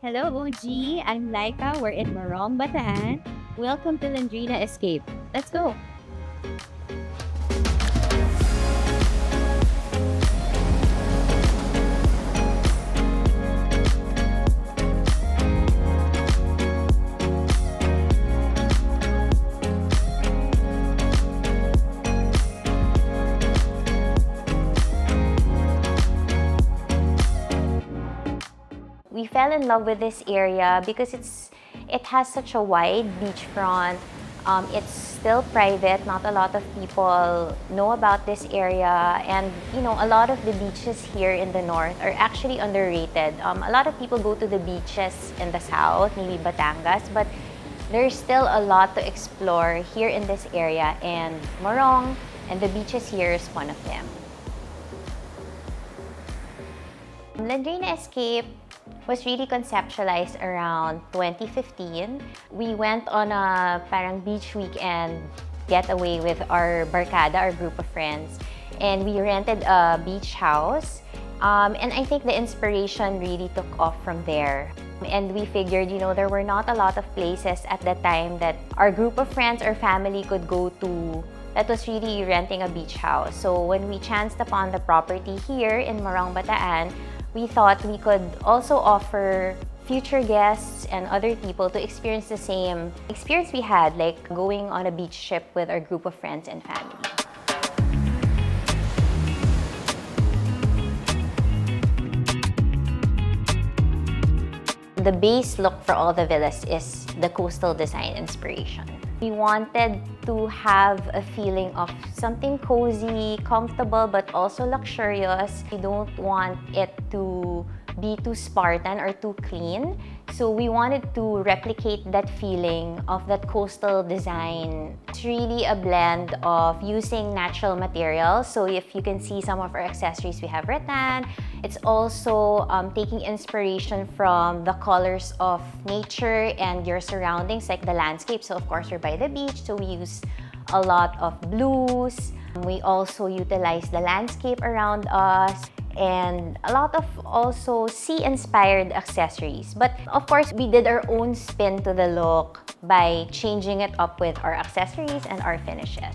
Hello, OG. I'm Lyca. We're in Morong, Bataan. Welcome to Lrina Escape. Let's go. We fell in love with this area because it has such a wide beachfront. It's still private. Not a lot of people know about this area, and a lot of the beaches here in the north are actually underrated. A lot of people go to the beaches in the south, maybe Batangas, but there's still a lot to explore here in this area, and Morong and the beaches here is one of them. Lrina Escape was really conceptualized around 2015. We went on a parang beach weekend getaway with our barkada, our group of friends, and we rented a beach house. And I think the inspiration really took off from there. And we figured, there were not a lot of places at that time that our group of friends or family could go to that was really renting a beach house. So when we chanced upon the property here in Morong, Bataan, we thought we could also offer future guests and other people to experience the same experience we had, like going on a beach trip with our group of friends and family. The base look for all the villas is the coastal design inspiration. We wanted to have a feeling of something cozy, comfortable, but also luxurious. We don't want it to be too Spartan or too clean. So we wanted to replicate that feeling of that coastal design. It's really a blend of using natural materials. So if you can see some of our accessories, we have rattan. It's also taking inspiration from the colors of nature and your surroundings, like the landscape. So of course, we're by the beach, so we use a lot of blues. We also utilize the landscape around us and a lot of also sea-inspired accessories. But of course, we did our own spin to the look by changing it up with our accessories and our finishes.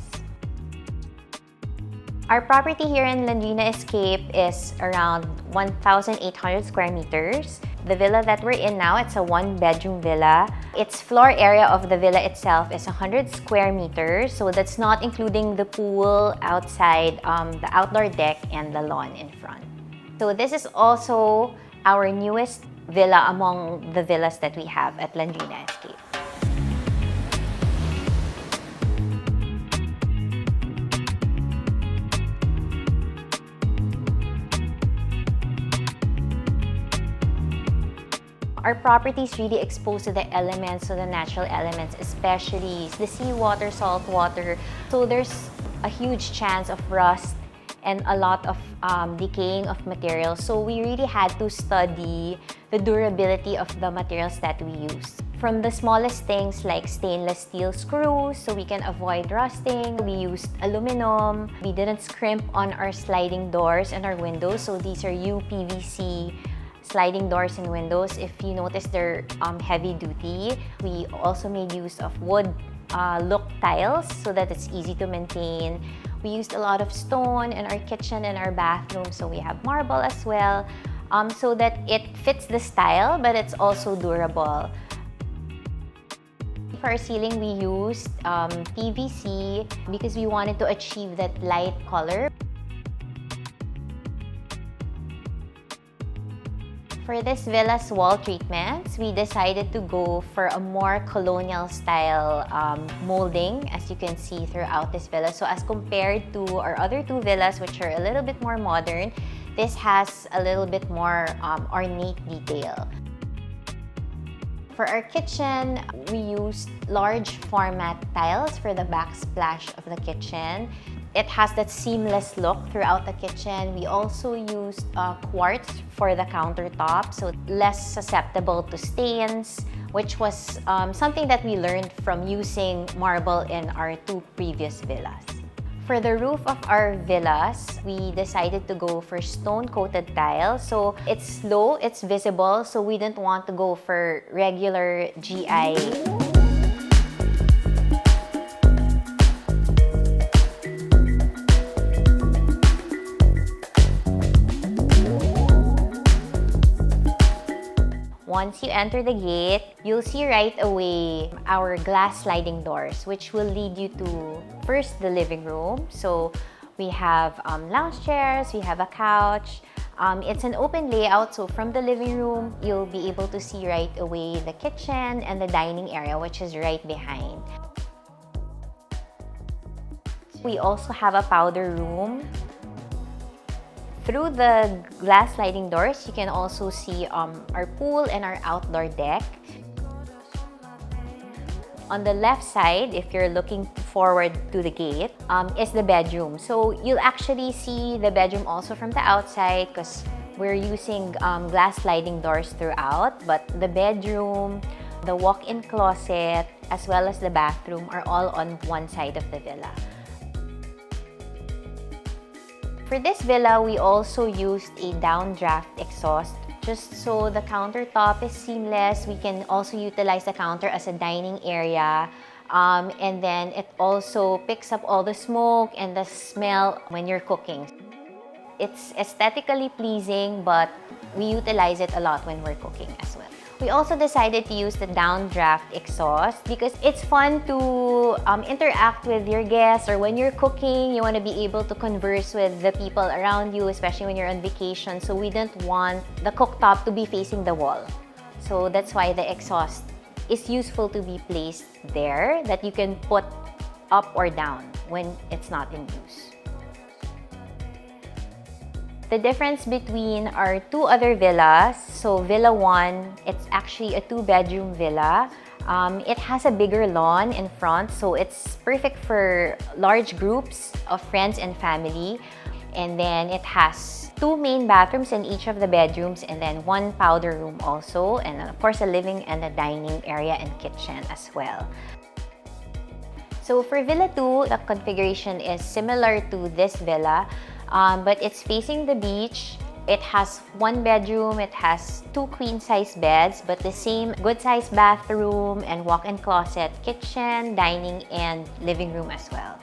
Our property here in Lrina Escape is around 1,800 square meters. The villa that we're in now, it's a one-bedroom villa. Its floor area of the villa itself is 100 square meters, so that's not including the pool outside, the outdoor deck, and the lawn in front. So this is also our newest villa among the villas that we have at Lrina Escape. Our property is really exposed to the elements, to the natural elements, especially the seawater, salt water. So there's a huge chance of rust and a lot of decaying of materials. So we really had to study the durability of the materials that we use. From the smallest things like stainless steel screws, so we can avoid rusting. We used aluminum. We didn't scrimp on our sliding doors and our windows. So these are UPVC sliding doors and windows. If you notice, they're heavy duty. We also made use of wood look tiles so that it's easy to maintain. We used a lot of stone in our kitchen and our bathroom, so we have marble as well, so that it fits the style, but it's also durable. For our ceiling, we used PVC because we wanted to achieve that light color. For this villa's wall treatments, we decided to go for a more colonial style molding, as you can see throughout this villa. So as compared to our other two villas, which are a little bit more modern, this has a little bit more ornate detail. For our kitchen, we used large format tiles for the backsplash of the kitchen. It has that seamless look throughout the kitchen. We also used quartz for the countertop, so less susceptible to stains, which was something that we learned from using marble in our two previous villas. For the roof of our villas, we decided to go for stone-coated tile. So it's low, it's visible, so we didn't want to go for regular GI. Once you enter the gate, you'll see right away our glass sliding doors, which will lead you to first the living room. So we have lounge chairs, we have a couch. It's an open layout, so from the living room, you'll be able to see right away the kitchen and the dining area, which is right behind. We also have a powder room. Through the glass sliding doors, you can also see our pool and our outdoor deck. On the left side, if you're looking forward to the gate, is the bedroom. So you'll actually see the bedroom also from the outside because we're using glass sliding doors throughout. But the bedroom, the walk-in closet, as well as the bathroom are all on one side of the villa. For this villa, we also used a downdraft exhaust just so the countertop is seamless. We can also utilize the counter as a dining area. And then it also picks up all the smoke and the smell when you're cooking. It's aesthetically pleasing, but we utilize it a lot when we're cooking as well. We also decided to use the downdraft exhaust because it's fun to interact with your guests, or when you're cooking, you want to be able to converse with the people around you, especially when you're on vacation. So we didn't want the cooktop to be facing the wall. So that's why the exhaust is useful to be placed there, that you can put up or down when it's not in use. The difference between our two other villas, so Villa 1, it's actually a 2-bedroom villa. It has a bigger lawn in front, so it's perfect for large groups of friends and family. And then it has 2 main bathrooms in each of the bedrooms, and then 1 powder room also, and of course a living and a dining area and kitchen as well. So for Villa 2, the configuration is similar to this villa. But it's facing the beach. It has 1 bedroom, it has 2 queen-size beds, but the same good-sized bathroom and walk-in closet, kitchen, dining, and living room as well.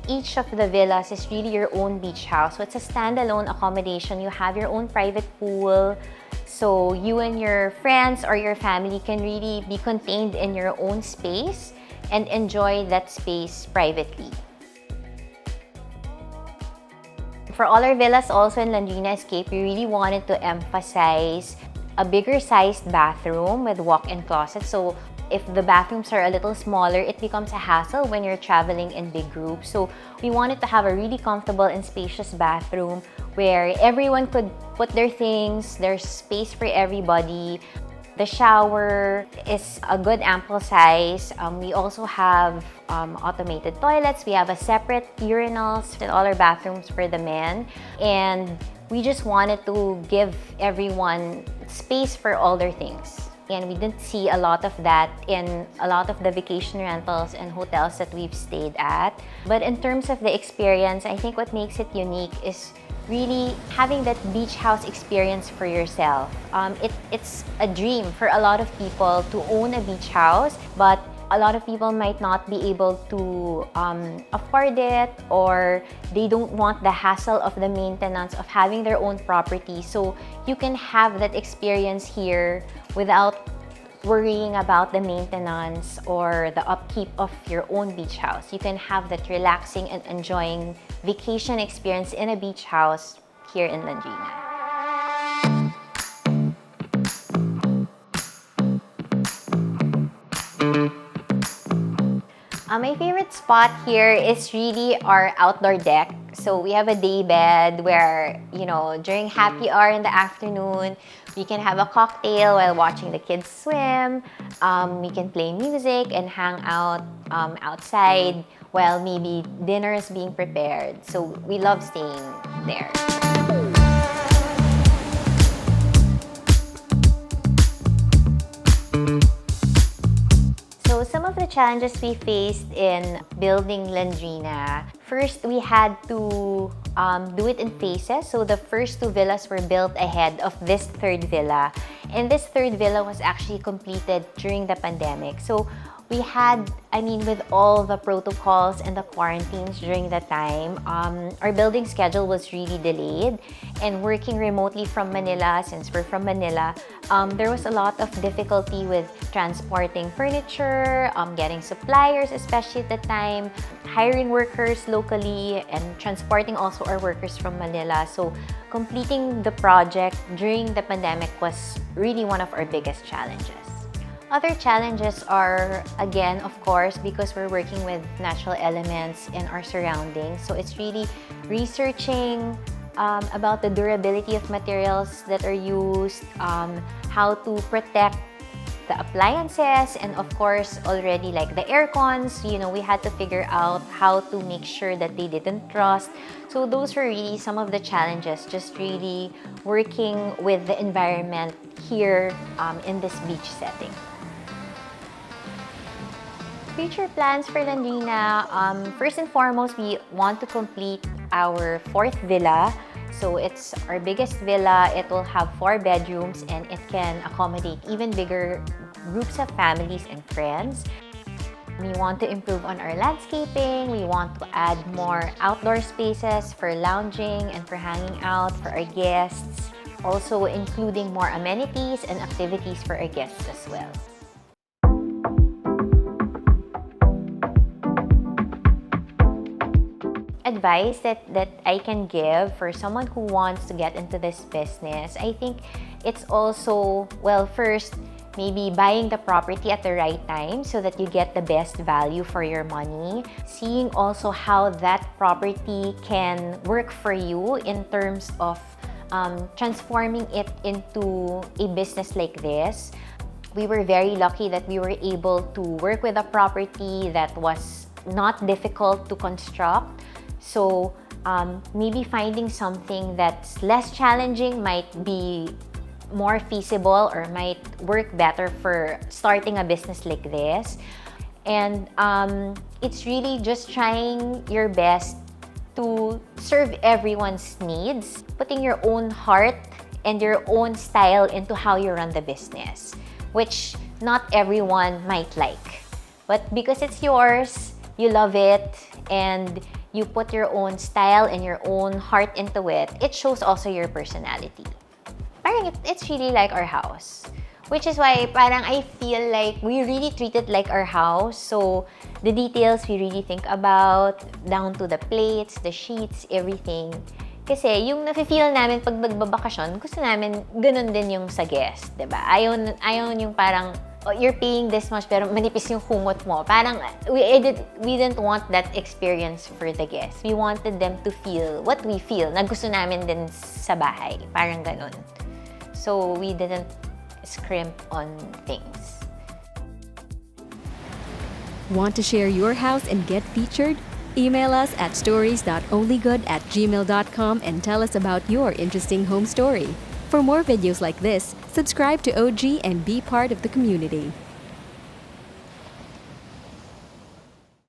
Each of the villas is really your own beach house. So it's a standalone accommodation. You have your own private pool. So you and your friends or your family can really be contained in your own space and enjoy that space privately. For all our villas also in Lrina Escape, we really wanted to emphasize a bigger sized bathroom with walk-in closet. So if the bathrooms are a little smaller, it becomes a hassle when you're traveling in big groups. So we wanted to have a really comfortable and spacious bathroom where everyone could put their things, there's space for everybody. The shower is a good ample size. We also have automated toilets. We have a separate urinals in all our bathrooms for the men. And we just wanted to give everyone space for all their things. And we didn't see a lot of that in a lot of the vacation rentals and hotels that we've stayed at. But in terms of the experience, I think what makes it unique is really having that beach house experience for yourself. It's a dream for a lot of people to own a beach house, but a lot of people might not be able to afford it, or they don't want the hassle of the maintenance of having their own property. So you can have that experience here without worrying about the maintenance or the upkeep of your own beach house. You can have that relaxing and enjoying vacation experience in a beach house here in Lrina. My favorite spot here is really our outdoor deck. So we have a day bed where, during happy hour in the afternoon, we can have a cocktail while watching the kids swim. We can play music and hang out outside while maybe dinner is being prepared. So we love staying there. So some of the challenges we faced in building Lrina, first we had to do it in phases. So the first 2 villas were built ahead of this 3rd villa. And this 3rd villa was actually completed during the pandemic. So we had, with all the protocols and the quarantines during that time, our building schedule was really delayed. And working remotely from Manila, since we're from Manila, there was a lot of difficulty with transporting furniture, getting suppliers, especially at the time, hiring workers locally, and transporting also our workers from Manila. So completing the project during the pandemic was really one of our biggest challenges. Other challenges are, again, of course, because we're working with natural elements in our surroundings. So it's really researching about the durability of materials that are used, how to protect the appliances, and of course, already like the air cons, we had to figure out how to make sure that they didn't rust. So those were really some of the challenges, just really working with the environment here in this beach setting. Future plans for Lrina, first and foremost, we want to complete our 4th villa. So it's our biggest villa. It will have 4 bedrooms and it can accommodate even bigger groups of families and friends. We want to improve on our landscaping. We want to add more outdoor spaces for lounging and for hanging out for our guests. Also including more amenities and activities for our guests as well. Advice that I can give for someone who wants to get into this business, I think it's also, well, first, maybe buying the property at the right time so that you get the best value for your money. Seeing also how that property can work for you in terms of transforming it into a business like this. We were very lucky that we were able to work with a property that was not difficult to construct. So maybe finding something that's less challenging might be more feasible or might work better for starting a business like this. And it's really just trying your best to serve everyone's needs, putting your own heart and your own style into how you run the business, which not everyone might like. But because it's yours, you love it, and you put your own style and your own heart into it, it shows also your personality. Parang it's really like our house. Which is why parang I feel like we really treat it like our house. So the details we really think about, down to the plates, the sheets, everything. Kasi yung nafe-feel namin pag nagbabakasyon, gusto namin ganun din yung sa guest, diba? Ayaw yung parang, oh, you're paying this much pero manipis yung kumot mo. Parang we didn't want that experience for the guests. We wanted them to feel what we feel na gusto namin din sa bahay. Parang ganun. So we didn't scrimp on things. Want to share your house and get featured? Email us at stories.onlygood@gmail.com and tell us about your interesting home story. For more videos like this, subscribe to OG and be part of the community.